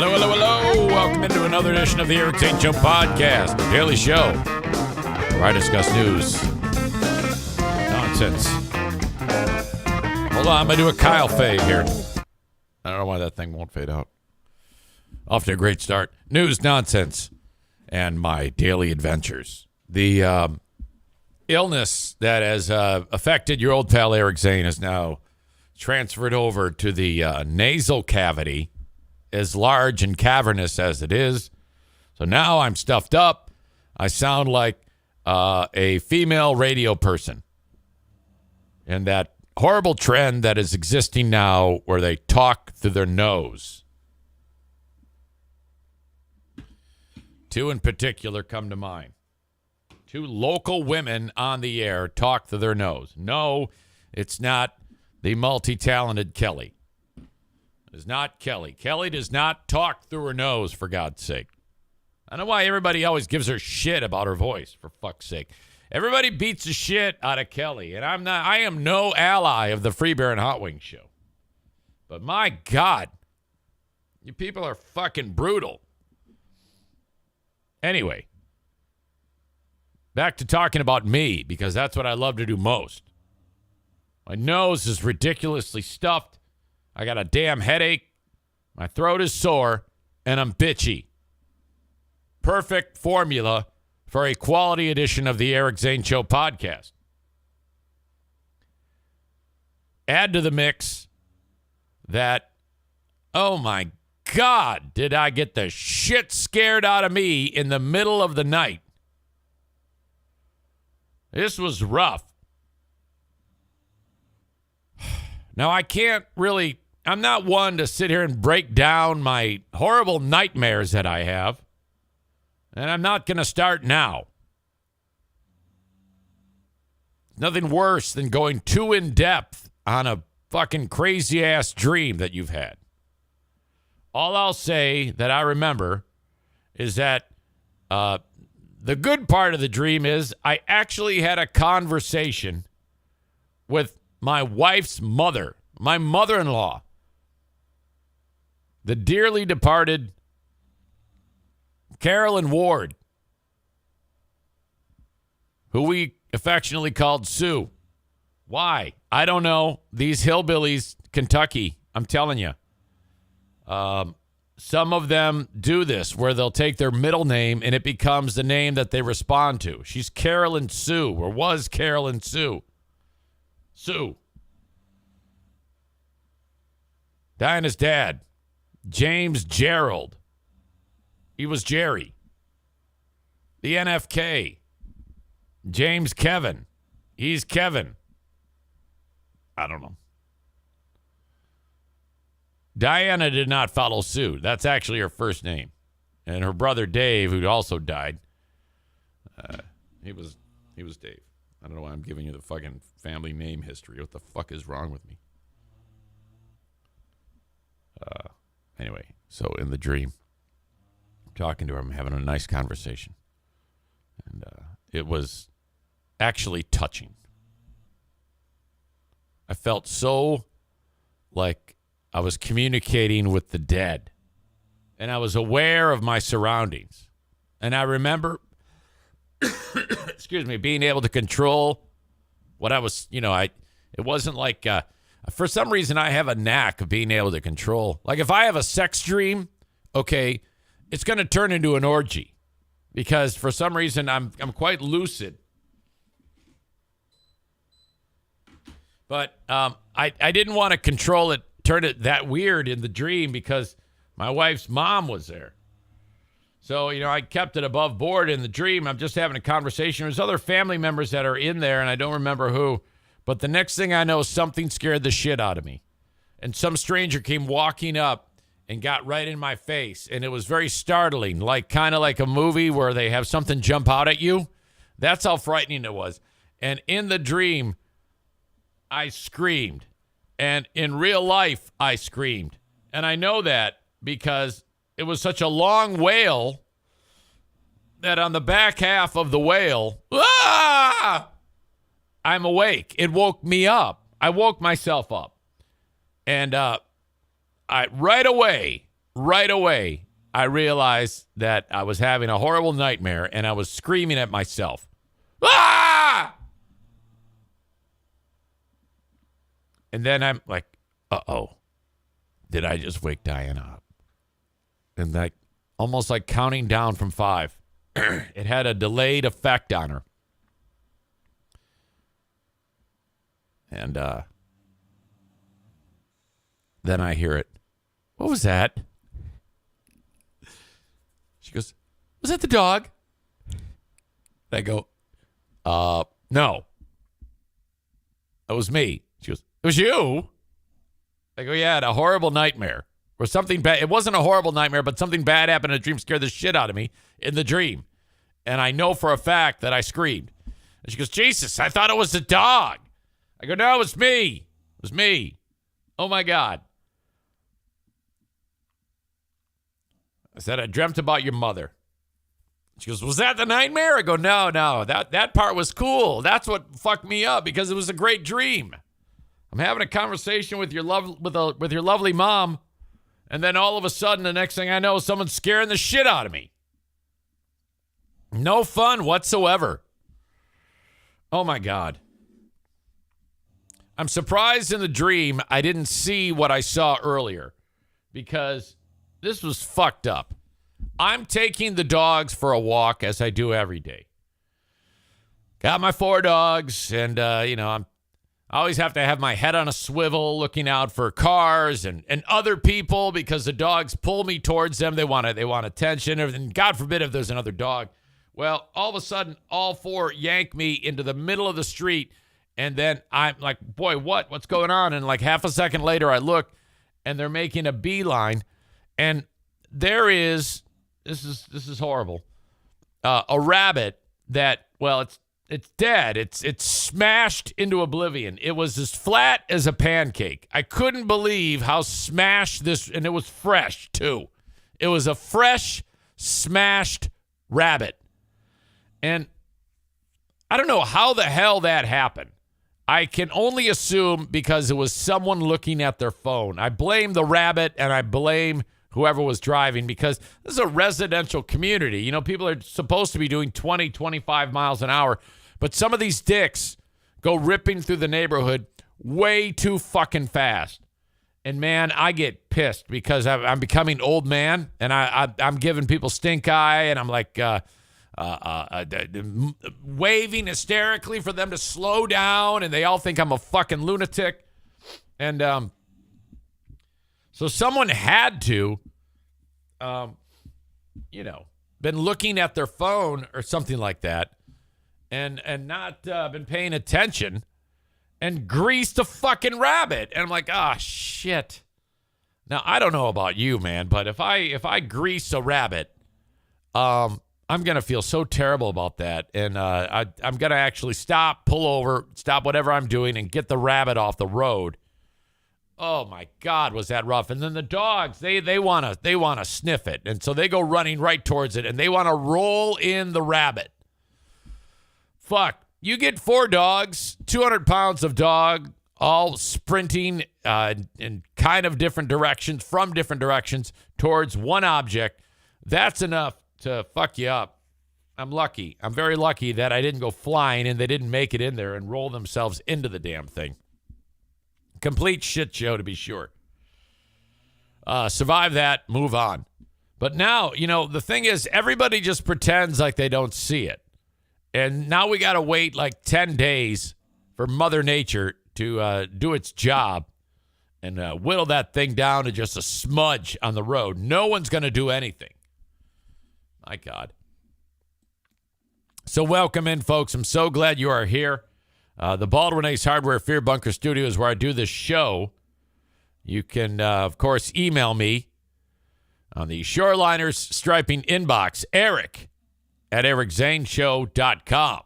Hello, hello, hello. Welcome into another edition of the Eric St. Joe Podcast, the daily show where I discuss news, nonsense. Hold on, I'm going to do a Kyle fade here. I don't know why that thing won't fade out. Off to a great start. News, nonsense, and my daily adventures. The illness that has affected your old pal Eric Zane is now transferred over to the nasal cavity, as large and cavernous as it is. So now I'm stuffed up. I sound like a female radio person. And that horrible trend that is existing now where they talk through their nose. Two in particular come to mind. Two local women on the air talk through their nose. No, it's not the multi-talented Kelly. It is not Kelly. Kelly does not talk through her nose, for God's sake. I don't know why everybody always gives her shit about her voice, for fuck's sake. Everybody beats the shit out of Kelly, and I am no ally of the Free Bear and Hot Wings show. But my God, you people are fucking brutal. Anyway, back to talking about me, because that's what I love to do most. My nose is ridiculously stuffed. I got a damn headache. My throat is sore, and I'm bitchy. Perfect formula for a quality edition of the Eric Zane Show podcast. Add to the mix that, oh my God, did I get the shit scared out of me in the middle of the night. This was rough. Now, I'm not one to sit here and break down my horrible nightmares that I have. And I'm not going to start now. Nothing worse than going too in depth on a fucking crazy ass dream that you've had. All I'll say that I remember is that the good part of the dream is I actually had a conversation with my wife's mother, my mother-in-law, the dearly departed Carolyn Ward, who we affectionately called Sue. Why? I don't know. These hillbillies, Kentucky, I'm telling you. Some of them do this where they'll take their middle name and it becomes the name that they respond to. She's Carolyn Sue, or was Carolyn Sue. Sue. Diana's dad, James Gerald. He was Jerry. The NFK, James Kevin. He's Kevin. I don't know. Diana did not follow suit. That's actually her first name. And her brother Dave, who also died, he was Dave. I don't know why I'm giving you the fucking family name history. What the fuck is wrong with me? Anyway, so in the dream, I'm talking to her. I'm having a nice conversation. And it was actually touching. I felt so like I was communicating with the dead. And I was aware of my surroundings. And I remember, being able to control what I was, it wasn't like, for some reason I have a knack of being able to control. Like if I have a sex dream, okay, it's going to turn into an orgy. Because for some reason I'm quite lucid. But I didn't want to control it, turn it that weird in the dream because my wife's mom was there. So, I kept it above board in the dream. I'm just having a conversation. There's other family members that are in there, and I don't remember who. But the next thing I know, something scared the shit out of me. And some stranger came walking up and got right in my face. And it was very startling, kind of like a movie where they have something jump out at you. That's how frightening it was. And in the dream, I screamed. And in real life, I screamed. And I know that because it was such a long wail that on the back half of the wail, I'm awake. It woke me up. I woke myself up. And I right away, right away, I realized that I was having a horrible nightmare and I was screaming at myself. Ah! And then I'm like, uh-oh, did I just wake Diana up? And like, almost like counting down from 5. It had a delayed effect on her. And then I hear it. What was that? She goes, was that the dog? And I go, no. That was me. She goes, it was you? I go, yeah, I had a horrible nightmare. Or something bad. It wasn't a horrible nightmare, but something bad happened in a dream, scared the shit out of me in the dream. And I know for a fact that I screamed. And she goes, Jesus, I thought it was the dog. I go, no, it was me. It was me. Oh, my God. I said, I dreamt about your mother. She goes, was that the nightmare? I go, no. That part was cool. That's what fucked me up because it was a great dream. I'm having a conversation with your with your lovely mom, and then all of a sudden, the next thing I know, someone's scaring the shit out of me. No fun whatsoever. Oh, my God. I'm surprised in the dream I didn't see what I saw earlier because this was fucked up. I'm taking the dogs for a walk as I do every day. Got my 4 dogs, and, I always have to have my head on a swivel looking out for cars and other people because the dogs pull me towards them. They want attention. And God forbid if there's another dog. Well, all of a sudden, all 4 yank me into the middle of the street. And then I'm like, boy, what's going on? And like half a second later, I look, and they're making a beeline. And there is, this is horrible, a rabbit that, well, it's dead. It's smashed into oblivion. It was as flat as a pancake. I couldn't believe how smashed this, and it was fresh too. It was a fresh, smashed rabbit. And I don't know how the hell that happened. I can only assume because it was someone looking at their phone. I blame the rabbit and I blame whoever was driving because this is a residential community. You know, people are supposed to be doing 20, 25 miles an hour. But some of these dicks go ripping through the neighborhood way too fucking fast. And, man, I get pissed because I'm becoming old man, and I'm giving people stink eye, and I'm like waving hysterically for them to slow down, and they all think I'm a fucking lunatic. And so someone had to, been looking at their phone or something like that, and not been paying attention and greased a fucking rabbit. And I'm like, shit. Now, I don't know about you, man, but if I grease a rabbit, I'm going to feel so terrible about that. And I'm going to actually pull over, stop whatever I'm doing, and get the rabbit off the road. Oh, my God, was that rough. And then the dogs, they want to sniff it. And so they go running right towards it, and they want to roll in the rabbit. Fuck. You get 4 dogs, 200 pounds of dog, all sprinting in kind of different directions, from different directions, towards one object. That's enough to fuck you up. I'm lucky. I'm very lucky that I didn't go flying and they didn't make it in there and roll themselves into the damn thing. Complete shit show, to be sure. Survive that, move on. But now, the thing is, everybody just pretends like they don't see it. And now we got to wait like 10 days for Mother Nature to do its job and whittle that thing down to just a smudge on the road. No one's going to do anything. My God. So welcome in, folks. I'm so glad you are here. The Baldwin Ace Hardware Fear Bunker Studio is where I do this show. You can, of course, email me on the Shoreliners Striping inbox, eric@ericzaneshow.com.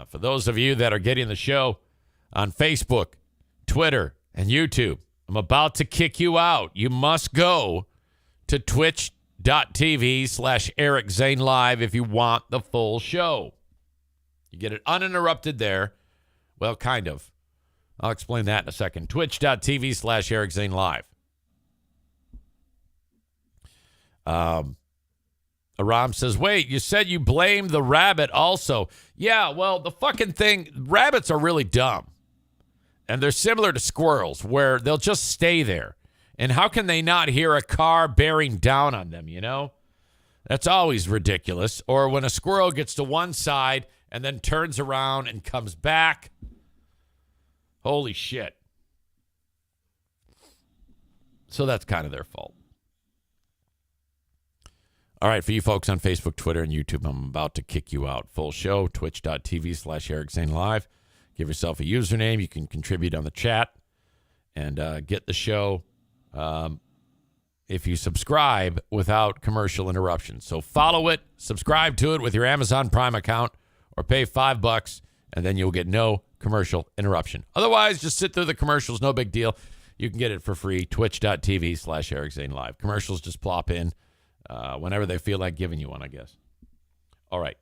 For those of you that are getting the show on Facebook, Twitter, and YouTube, I'm about to kick you out. You must go to twitch.tv/EricZaneLive if you want the full show. You get it uninterrupted there. Well, kind of. I'll explain that in a second. Twitch.tv/EricZaneLive. Aram says, wait, you said you blamed the rabbit also. Yeah, well, the fucking thing, rabbits are really dumb. And they're similar to squirrels where they'll just stay there. And how can they not hear a car bearing down on them, you know? That's always ridiculous. Or when a squirrel gets to one side and then turns around and comes back. Holy shit. So that's kind of their fault. All right, for you folks on Facebook, Twitter, and YouTube, I'm about to kick you out. Full show, twitch.tv/Eric Zane Live. Give yourself a username. You can contribute on the chat and get the show if you subscribe without commercial interruptions. So follow it, subscribe to it with your Amazon Prime account, or pay $5, and then you'll get no commercial interruption. Otherwise, just sit through the commercials. No big deal. You can get it for free, twitch.tv/Eric Zane Live. Commercials just plop in whenever they feel like giving you one, I guess. All right.